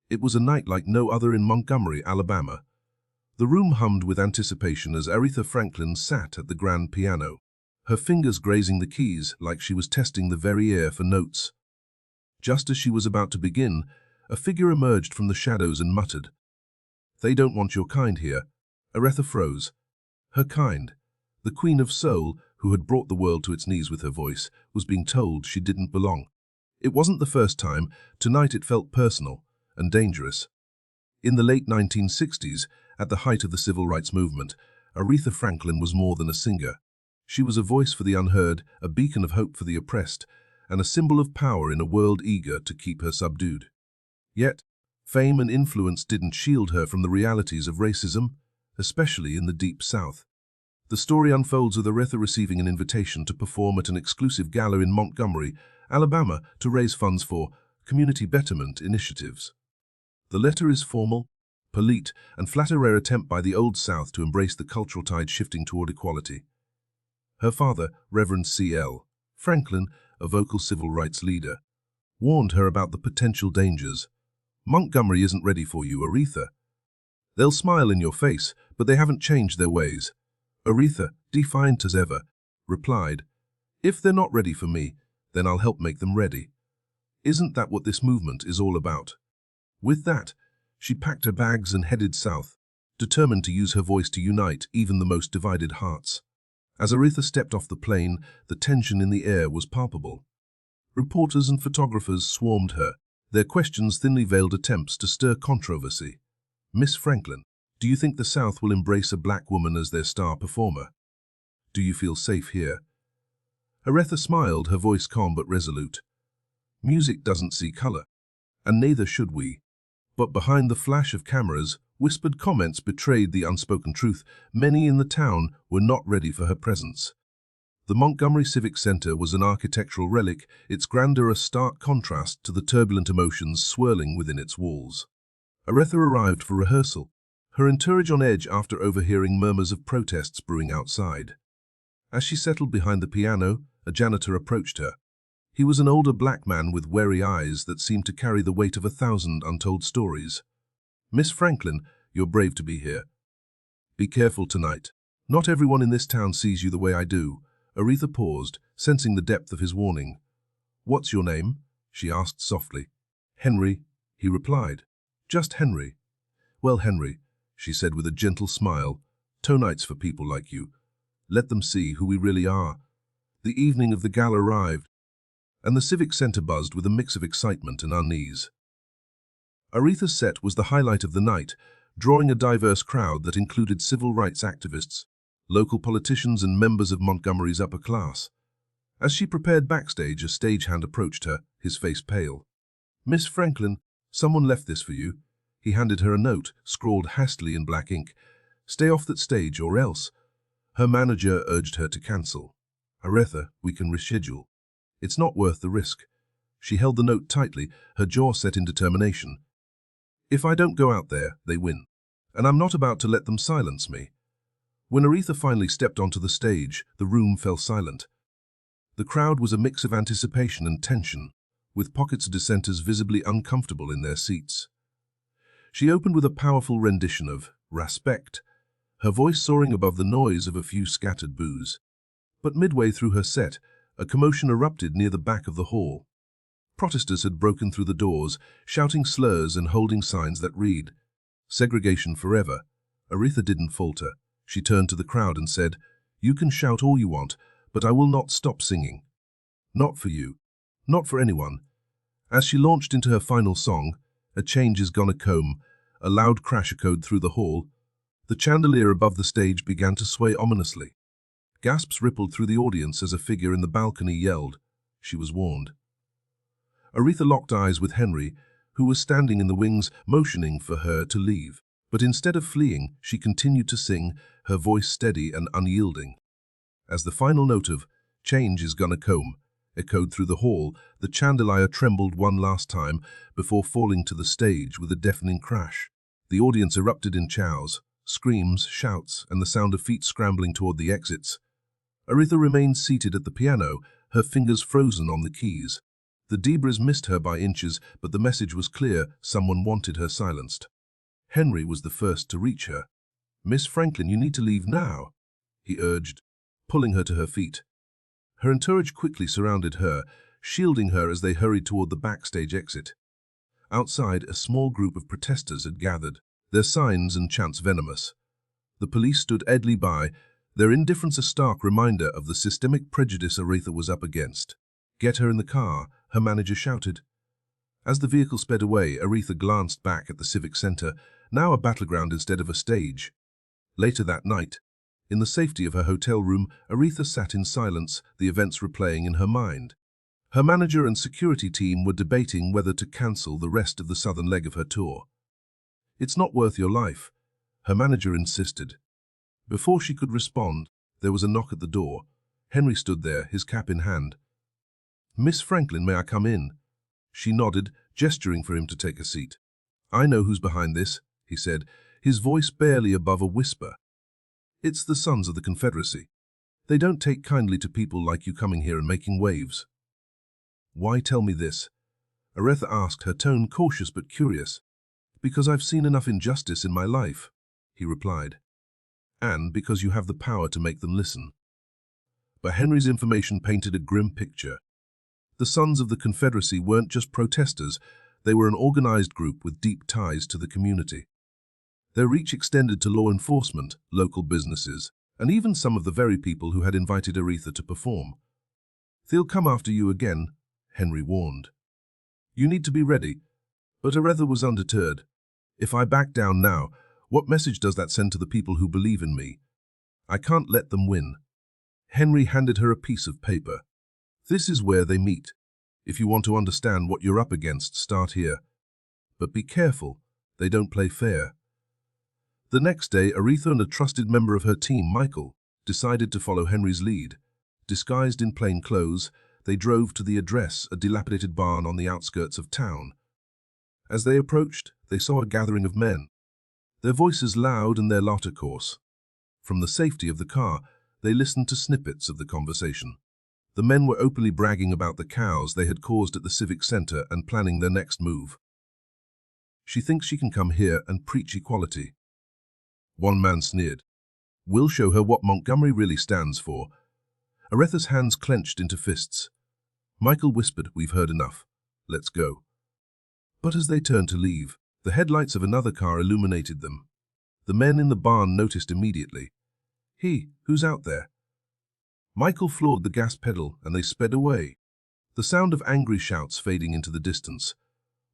It was a night like no other in Montgomery, Alabama. The room hummed with anticipation as Aretha Franklin sat at the grand piano, her fingers grazing the keys like she was testing the very air for notes. Just as she was about to begin, a figure emerged from the shadows and muttered, "They don't want your kind here." Aretha froze. Her kind, the queen of soul who had brought the world to its knees with her voice, was being told she didn't belong. It wasn't the first time. Tonight it felt personal and dangerous. In the late 1960s, at the height of the civil rights movement, Aretha Franklin was more than a singer. She was a voice for the unheard, a beacon of hope for the oppressed, and a symbol of power in a world eager to keep her subdued. Yet, fame and influence didn't shield her from the realities of racism, especially in the Deep South. The story unfolds with Aretha receiving an invitation to perform at an exclusive gala in Montgomery, Alabama, to raise funds for community betterment initiatives. The letter is formal, polite, and flat a rare attempt by the Old South to embrace the cultural tide shifting toward equality. Her father, Reverend C.L. Franklin, a vocal civil rights leader, warned her about the potential dangers. "Montgomery isn't ready for you, Aretha. They'll smile in your face, but they haven't changed their ways." Aretha, defiant as ever, replied, "If they're not ready for me, then I'll help make them ready. Isn't that what this movement is all about?" With that, she packed her bags and headed south, determined to use her voice to unite even the most divided hearts. As Aretha stepped off the plane, the tension in the air was palpable. Reporters and photographers swarmed her, their questions thinly veiled attempts to stir controversy. "Miss Franklin, do you think the South will embrace a black woman as their star performer? Do you feel safe here?" Aretha smiled, her voice calm but resolute. "Music doesn't see color, and neither should we." But behind the flash of cameras, whispered comments betrayed the unspoken truth. Many in the town were not ready for her presence. The Montgomery Civic Center was an architectural relic, its grandeur a stark contrast to the turbulent emotions swirling within its walls. Aretha arrived for rehearsal, her entourage on edge after overhearing murmurs of protests brewing outside. As she settled behind the piano, a janitor approached her. He was an older black man with wary eyes that seemed to carry the weight of 1,000 untold stories. "Miss Franklin, you're brave to be here. Be careful tonight. Not everyone in this town sees you the way I do." Aretha paused, sensing the depth of his warning. "What's your name?" she asked softly. "Henry," he replied. "Just Henry." "Well, Henry," she said with a gentle smile, "tonight's for people like you. Let them see who we really are." The evening of the gala arrived, and the Civic Center buzzed with a mix of excitement and unease. Aretha's set was the highlight of the night, drawing a diverse crowd that included civil rights activists, local politicians, and members of Montgomery's upper class. As she prepared backstage, a stagehand approached her, his face pale. "Miss Franklin, someone left this for you." He handed her a note, scrawled hastily in black ink. "Stay off that stage or else." Her manager urged her to cancel. "Aretha, we can reschedule. It's not worth the risk." She held the note tightly, her jaw set in determination. "If I don't go out there, they win. And I'm not about to let them silence me." When Aretha finally stepped onto the stage, the room fell silent. The crowd was a mix of anticipation and tension, with pockets of dissenters visibly uncomfortable in their seats. She opened with a powerful rendition of "Respect," her voice soaring above the noise of a few scattered boos. But midway through her set, a commotion erupted near the back of the hall. Protesters had broken through the doors, shouting slurs and holding signs that read, "Segregation forever." Aretha didn't falter. She turned to the crowd and said, "You can shout all you want, but I will not stop singing. Not for you. Not for anyone." As she launched into her final song, "A Change Is Gonna Come," a loud crash echoed through the hall. The chandelier above the stage began to sway ominously. Gasps rippled through the audience as a figure in the balcony yelled. She was warned. Aretha locked eyes with Henry, who was standing in the wings, motioning for her to leave. But instead of fleeing, she continued to sing, her voice steady and unyielding. As the final note of "Change Is Gonna Come" echoed through the hall, the chandelier trembled one last time before falling to the stage with a deafening crash. The audience erupted in chows, screams, shouts, and the sound of feet scrambling toward the exits. Aretha remained seated at the piano, her fingers frozen on the keys. The Debras missed her by inches, but the message was clear: someone wanted her silenced. Henry was the first to reach her. "Miss Franklin, you need to leave now," he urged, pulling her to her feet. Her entourage quickly surrounded her, shielding her as they hurried toward the backstage exit. Outside, a small group of protesters had gathered, their signs and chants venomous. The police stood idly by, their indifference a stark reminder of the systemic prejudice Aretha was up against. "Get her in the car," her manager shouted. As the vehicle sped away, Aretha glanced back at the Civic Center, now a battleground instead of a stage. Later that night, in the safety of her hotel room, Aretha sat in silence, the events replaying in her mind. Her manager and security team were debating whether to cancel the rest of the southern leg of her tour. "It's not worth your life," her manager insisted. Before she could respond, there was a knock at the door. Henry stood there, his cap in hand. "Miss Franklin, may I come in?" She nodded, gesturing for him to take a seat. "I know who's behind this," he said, his voice barely above a whisper. "It's the Sons of the Confederacy. They don't take kindly to people like you coming here and making waves." "Why tell me this?" Aretha asked, her tone cautious but curious. "Because I've seen enough injustice in my life," he replied. "And because you have the power to make them listen." But Henry's information painted a grim picture. The Sons of the Confederacy weren't just protesters, they were an organized group with deep ties to the community. Their reach extended to law enforcement, local businesses, and even some of the very people who had invited Aretha to perform. "They'll come after you again," Henry warned. "You need to be ready." But Aretha was undeterred. "If I back down now, what message does that send to the people who believe in me? I can't let them win." Henry handed her a piece of paper. "This is where they meet. If you want to understand what you're up against, start here. But be careful, they don't play fair." The next day, Aretha and a trusted member of her team, Michael, decided to follow Henry's lead. Disguised in plain clothes, they drove to the address, a dilapidated barn on the outskirts of town. As they approached, they saw a gathering of men, their voices loud and their laughter coarse. From the safety of the car, they listened to snippets of the conversation. The men were openly bragging about the chaos they had caused at the Civic Center and planning their next move. "She thinks she can come here and preach equality," one man sneered. "We'll show her what Montgomery really stands for." Aretha's hands clenched into fists. Michael whispered, "We've heard enough. Let's go." But as they turned to leave, the headlights of another car illuminated them. The men in the barn noticed immediately. "Who's out there?" Michael floored the gas pedal and they sped away, the sound of angry shouts fading into the distance.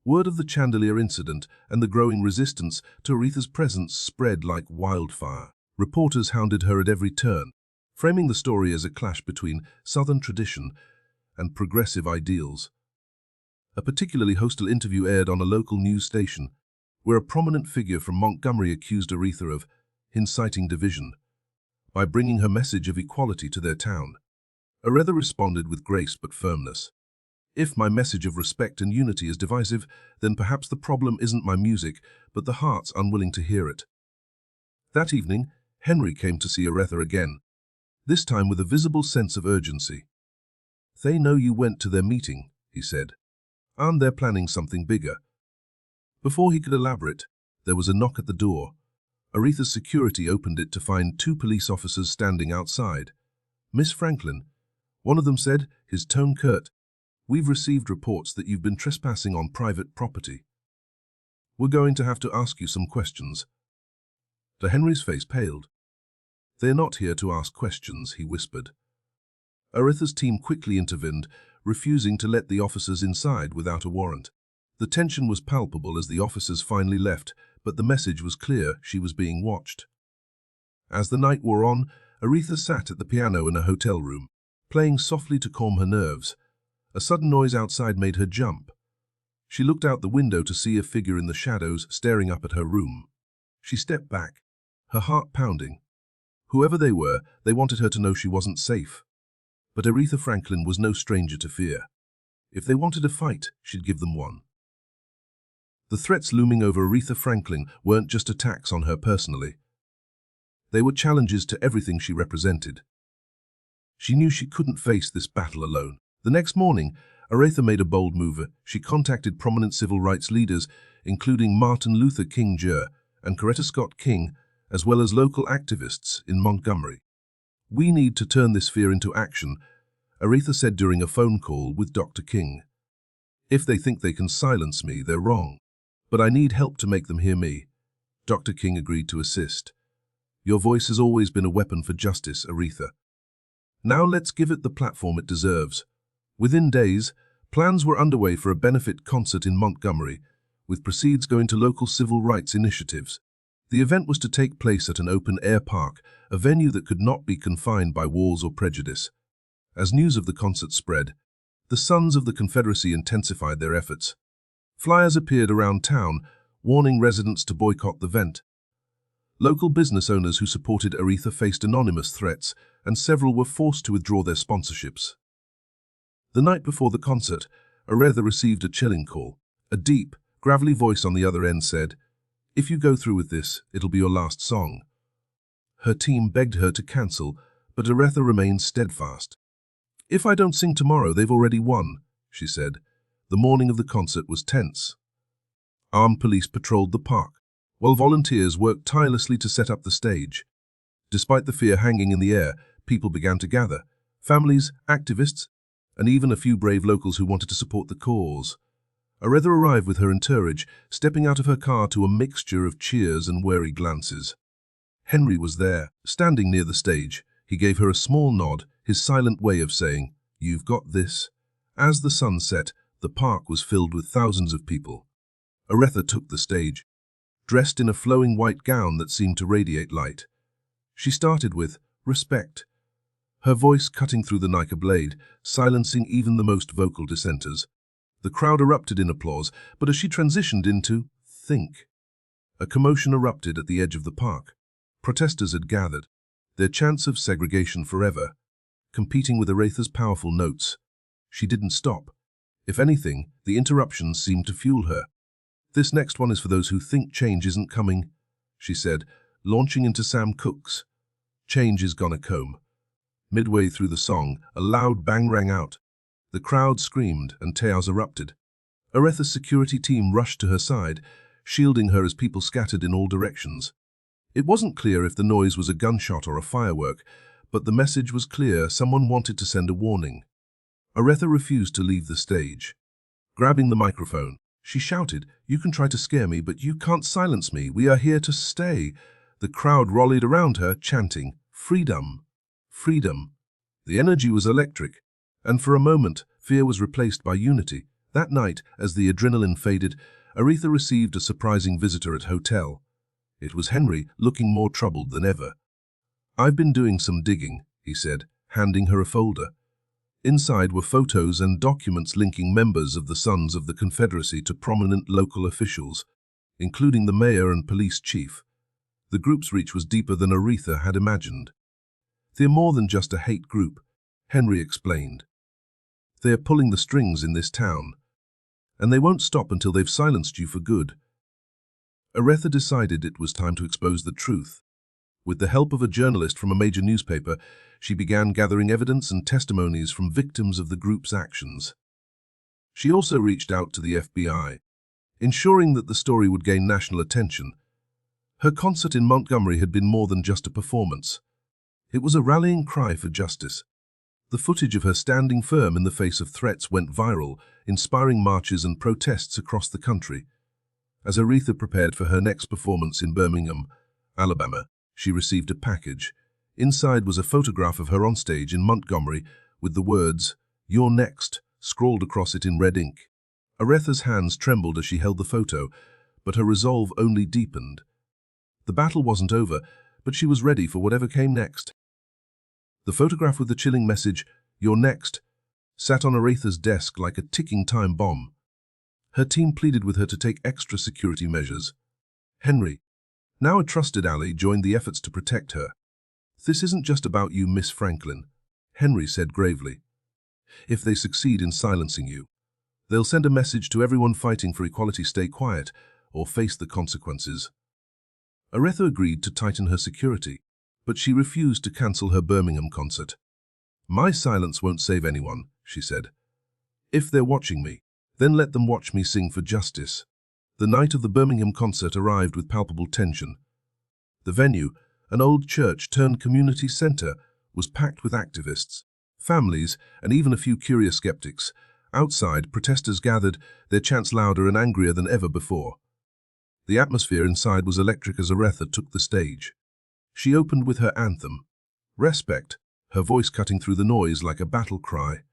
Word of the chandelier incident and the growing resistance to Aretha's presence spread like wildfire. Reporters hounded her at every turn, framing the story as a clash between Southern tradition and progressive ideals. A particularly hostile interview aired on a local news station, where a prominent figure from Montgomery accused Aretha of inciting division by bringing her message of equality to their town. Aretha responded with grace but firmness. "If my message of respect and unity is divisive, then perhaps the problem isn't my music, but the hearts unwilling to hear it." That evening, Henry came to see Aretha again, this time with a visible sense of urgency. "They know you went to their meeting," he said. "And they're planning something bigger." Before he could elaborate, there was a knock at the door. Aretha's security opened it to find 2 police officers standing outside. "Miss Franklin," one of them said, his tone curt, "we've received reports that you've been trespassing on private property. We're going to have to ask you some questions." To Henry's face paled. "They're not here to ask questions," he whispered. Aretha's team quickly intervened, refusing to let the officers inside without a warrant. The tension was palpable as the officers finally left, but the message was clear: she was being watched. As the night wore on, Aretha sat at the piano in a hotel room, playing softly to calm her nerves. A sudden noise outside made her jump. She looked out the window to see a figure in the shadows staring up at her room. She stepped back, her heart pounding. Whoever they were, they wanted her to know she wasn't safe. But Aretha Franklin was no stranger to fear. If they wanted a fight, she'd give them one. The threats looming over Aretha Franklin weren't just attacks on her personally. They were challenges to everything she represented. She knew she couldn't face this battle alone. The next morning, Aretha made a bold move. She contacted prominent civil rights leaders, including Martin Luther King Jr. and Coretta Scott King, as well as local activists in Montgomery. "We need to turn this fear into action," Aretha said during a phone call with Dr. King. "If they think they can silence me, they're wrong. But I need help to make them hear me." Dr. King agreed to assist. "Your voice has always been a weapon for justice, Aretha. Now let's give it the platform it deserves." Within days, plans were underway for a benefit concert in Montgomery, with proceeds going to local civil rights initiatives. The event was to take place at an open-air park, a venue that could not be confined by walls or prejudice. As news of the concert spread, the Sons of the Confederacy intensified their efforts. Flyers appeared around town, warning residents to boycott the event. Local business owners who supported Aretha faced anonymous threats, and several were forced to withdraw their sponsorships. The night before the concert, Aretha received a chilling call. A deep, gravelly voice on the other end said, "If you go through with this, it'll be your last song." Her team begged her to cancel, but Aretha remained steadfast. "If I don't sing tomorrow, they've already won," she said. The morning of the concert was tense. Armed police patrolled the park, while volunteers worked tirelessly to set up the stage. Despite the fear hanging in the air, people began to gather. Families, activists, and even a few brave locals who wanted to support the cause. Aretha arrived with her entourage, stepping out of her car to a mixture of cheers and wary glances. Henry was there, standing near the stage. He gave her a small nod, his silent way of saying, "You've got this." As the sun set, the park was filled with thousands of people. Aretha took the stage, dressed in a flowing white gown that seemed to radiate light. She started with "Respect," her voice cutting through the Nika blade, silencing even the most vocal dissenters. The crowd erupted in applause, but as she transitioned into "Think," a commotion erupted at the edge of the park. Protesters had gathered, their chants of segregation forever, competing with Aretha's powerful notes. She didn't stop. If anything, the interruptions seemed to fuel her. "This next one is for those who think change isn't coming," she said, launching into Sam Cooke's "Change is Gonna Come." Midway through the song, a loud bang rang out. The crowd screamed and chaos erupted. Aretha's security team rushed to her side, shielding her as people scattered in all directions. It wasn't clear if the noise was a gunshot or a firework, but the message was clear: someone wanted to send a warning. Aretha refused to leave the stage. Grabbing the microphone, she shouted, "You can try to scare me, but you can't silence me. We are here to stay." The crowd rallied around her, chanting, "Freedom! Freedom!" The energy was electric, and for a moment, fear was replaced by unity. That night, as the adrenaline faded, Aretha received a surprising visitor at hotel. It was Henry, looking more troubled than ever. "I've been doing some digging," he said, handing her a folder. Inside were photos and documents linking members of the Sons of the Confederacy to prominent local officials, including the mayor and police chief. The group's reach was deeper than Aretha had imagined. "They're more than just a hate group," Henry explained. "They're pulling the strings in this town, and they won't stop until they've silenced you for good." Aretha decided it was time to expose the truth. With the help of a journalist from a major newspaper, she began gathering evidence and testimonies from victims of the group's actions. She also reached out to the FBI, ensuring that the story would gain national attention. Her concert in Montgomery had been more than just a performance. It was a rallying cry for justice. The footage of her standing firm in the face of threats went viral, inspiring marches and protests across the country. As Aretha prepared for her next performance in Birmingham, Alabama, she received a package. Inside was a photograph of her on stage in Montgomery with the words, "You're next," scrawled across it in red ink. Aretha's hands trembled as she held the photo, but her resolve only deepened. The battle wasn't over, but she was ready for whatever came next. The photograph with the chilling message, "You're next," sat on Aretha's desk like a ticking time bomb. Her team pleaded with her to take extra security measures. Henry, now a trusted ally, joined the efforts to protect her. "This isn't just about you, Miss Franklin," Henry said gravely. "If they succeed in silencing you, they'll send a message to everyone fighting for equality: stay quiet or face the consequences." Aretha agreed to tighten her security, but she refused to cancel her Birmingham concert. "My silence won't save anyone," she said. If they're watching me, then let them watch me sing for justice. The night of the Birmingham concert arrived with palpable tension. The venue, an old church turned community center, was packed with activists, families, and even a few curious skeptics. Outside, protesters gathered, their chants louder and angrier than ever before. The atmosphere inside was electric as Aretha took the stage. She opened with her anthem, Respect, her voice cutting through the noise like a battle cry.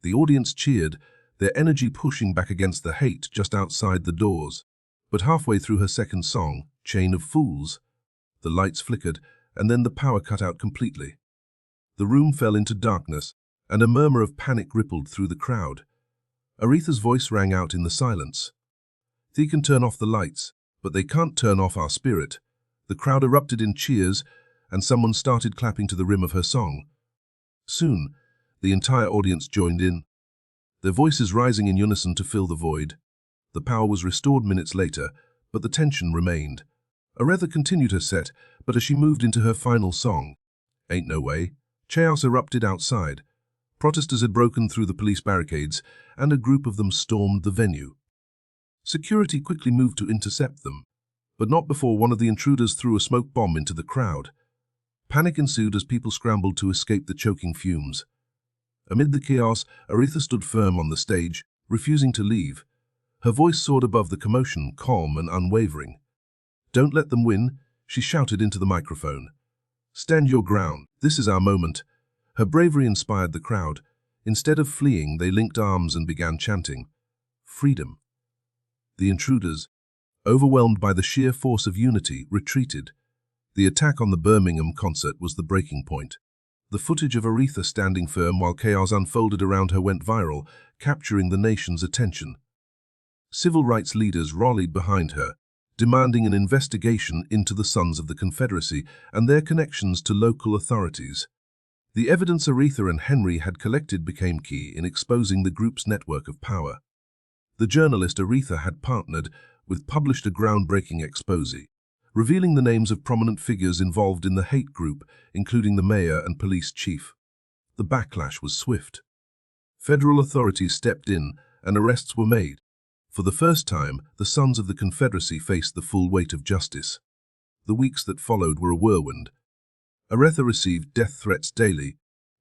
The audience cheered, their energy pushing back against the hate just outside the doors. But halfway through her second song, Chain of Fools, the lights flickered, and then the power cut out completely. The room fell into darkness, and a murmur of panic rippled through the crowd. Aretha's voice rang out in the silence. They can turn off the lights, but they can't turn off our spirit. The crowd erupted in cheers, and someone started clapping to the rhythm of her song. Soon, the entire audience joined in, their voices rising in unison to fill the void. The power was restored minutes later, but the tension remained. Aretha continued her set, but as she moved into her final song, Ain't No Way, chaos erupted outside. Protesters had broken through the police barricades, and a group of them stormed the venue. Security quickly moved to intercept them, but not before one of the intruders threw a smoke bomb into the crowd. Panic ensued as people scrambled to escape the choking fumes. Amid the chaos, Aretha stood firm on the stage, refusing to leave. Her voice soared above the commotion, calm and unwavering. Don't let them win, she shouted into the microphone. Stand your ground, this is our moment. Her bravery inspired the crowd. Instead of fleeing, they linked arms and began chanting, Freedom. The intruders, overwhelmed by the sheer force of unity, retreated. The attack on the Birmingham concert was the breaking point. The footage of Aretha standing firm while chaos unfolded around her went viral, capturing the nation's attention. Civil rights leaders rallied behind her, demanding an investigation into the Sons of the Confederacy and their connections to local authorities. The evidence Aretha and Henry had collected became key in exposing the group's network of power. The journalist Aretha had partnered with published a groundbreaking exposé, revealing the names of prominent figures involved in the hate group, including the mayor and police chief. The backlash was swift. Federal authorities stepped in and arrests were made. For the first time, the Sons of the Confederacy faced the full weight of justice. The weeks that followed were a whirlwind. Aretha received death threats daily,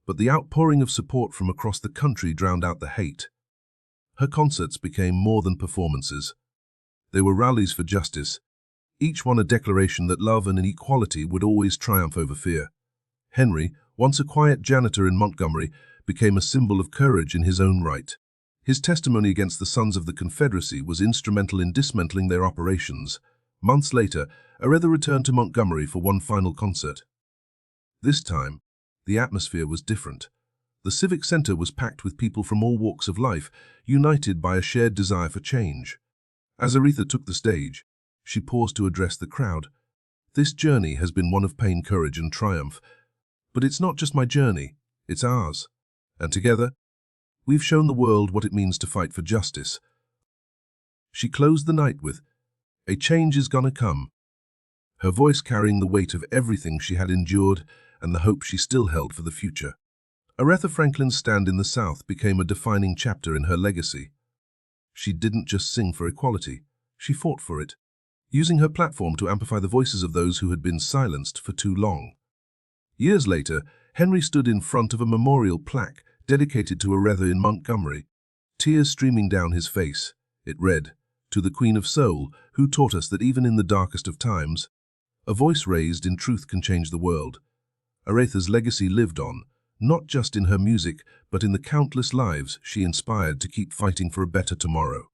but the outpouring of support from across the country drowned out the hate. Her concerts became more than performances. They were rallies for justice, each one a declaration that love and equality would always triumph over fear. Henry, once a quiet janitor in Montgomery, became a symbol of courage in his own right. His testimony against the Sons of the Confederacy was instrumental in dismantling their operations. Months later, Aretha returned to Montgomery for one final concert. This time, the atmosphere was different. The Civic Center was packed with people from all walks of life, united by a shared desire for change. As Aretha took the stage, she paused to address the crowd. This journey has been one of pain, courage, and triumph. But it's not just my journey, it's ours. And together, we've shown the world what it means to fight for justice. She closed the night with, A change is gonna come, her voice carrying the weight of everything she had endured and the hope she still held for the future. Aretha Franklin's stand in the South became a defining chapter in her legacy. She didn't just sing for equality, she fought for it, using her platform to amplify the voices of those who had been silenced for too long. Years later, Henry stood in front of a memorial plaque dedicated to Aretha in Montgomery, tears streaming down his face. It read, To the Queen of Soul, who taught us that even in the darkest of times, a voice raised in truth can change the world. Aretha's legacy lived on, not just in her music, but in the countless lives she inspired to keep fighting for a better tomorrow.